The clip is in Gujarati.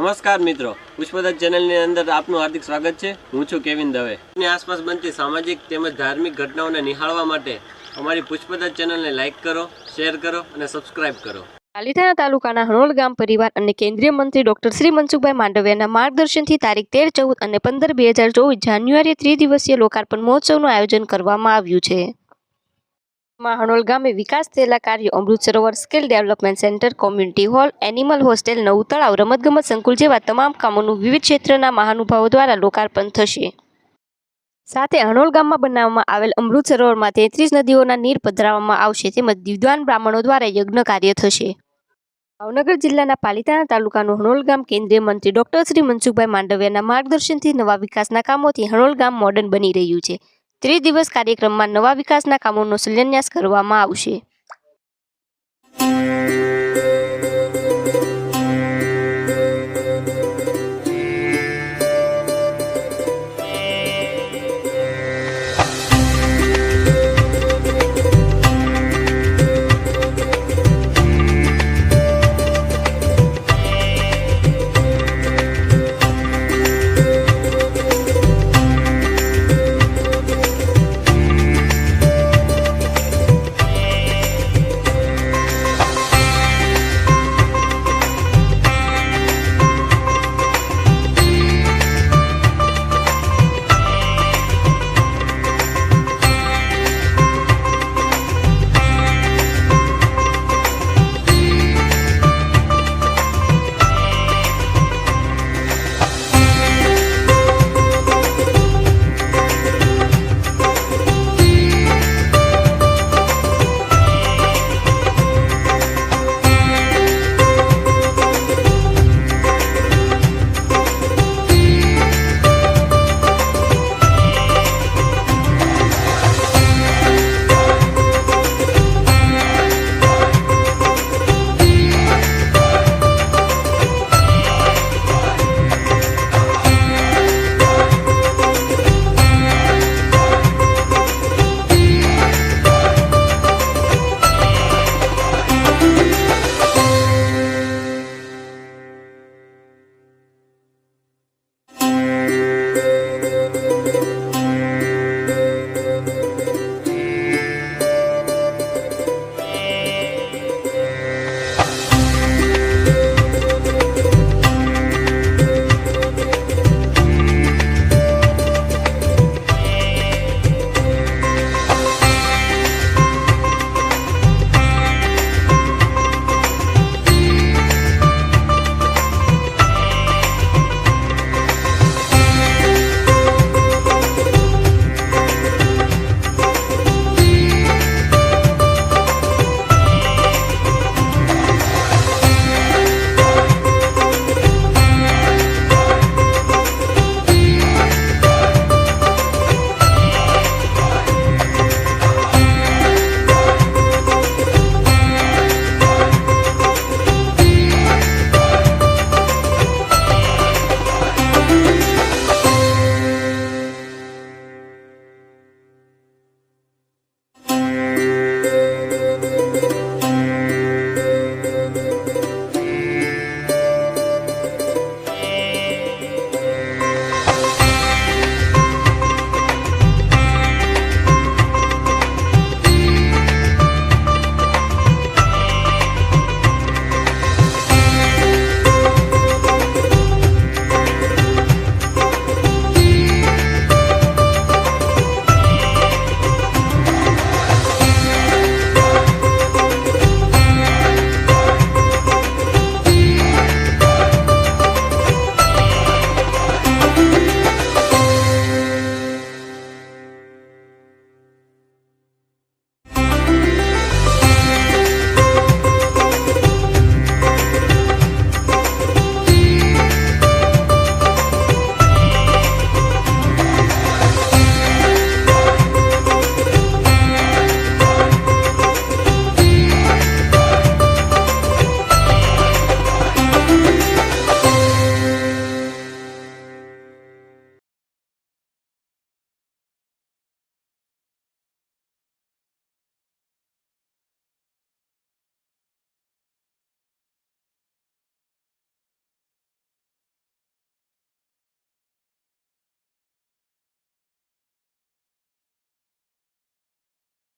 નમસ્કાર મિત્રો, પુષ્પદત્ત ચેનલની અંદર આપનું હાર્દિક સ્વાગત છે। હું છું કેવિન દવે। ની આસપાસ બનતી સામાજિક તેમજ ધાર્મિક ઘટનાઓને નિહાળવા માટે અમારી પુષ્પદત્ત ચેનલને લાઇક કરો, શેર કરો અને સબસ્ક્રાઇબ કરો। પાલિતાણા તાલુકાના હણોલ ગામ પરિવાર અને કેન્દ્રીય મંત્રી ડોક્ટર શ્રી મનસુખભાઈ માંડવિયાના માર્ગદર્શનથી તારીખ 13, 14 અને 15, 2024 જાન્યુઆરીએ ત્રિદિવસીય લોકાર્પણ મહોત્સવનું આયોજન કરવામાં આવ્યું છે। હણોલ ગામે વિકાસ થયેલા કાર્યો Amrit Sarovar skill development centre, community hall, animal hostel, નવું તળાવ, રમતગમત સંકુલ જેવા તમામ કામોનું વિવિધ ક્ષેત્રના મહાનુભાવો દ્વારા લોકાર્પણ થશે। સાથે હણોલ ગામમાં બનાવવામાં આવેલ અમૃત સરોવરમાં 33 નદીઓના નીર પધરાવવામાં આવશે તેમજ વિદ્વાન બ્રાહ્મણો દ્વારા યજ્ઞ કાર્ય થશે। ભાવનગર જિલ્લાના પાલિતાણા તાલુકાનું હણોલ ગામ કેન્દ્રીય મંત્રી ડોક્ટર શ્રી મનસુખભાઈ માંડવિયાના માર્ગદર્શનથી નવા વિકાસના કામોથી હણોલ ગામ મોડર્ન બની રહ્યું છે। ત્રિદિવસ કાર્યક્રમમાં નવા વિકાસના કામોનો શિલાન્યાસ કરવામાં આવશે।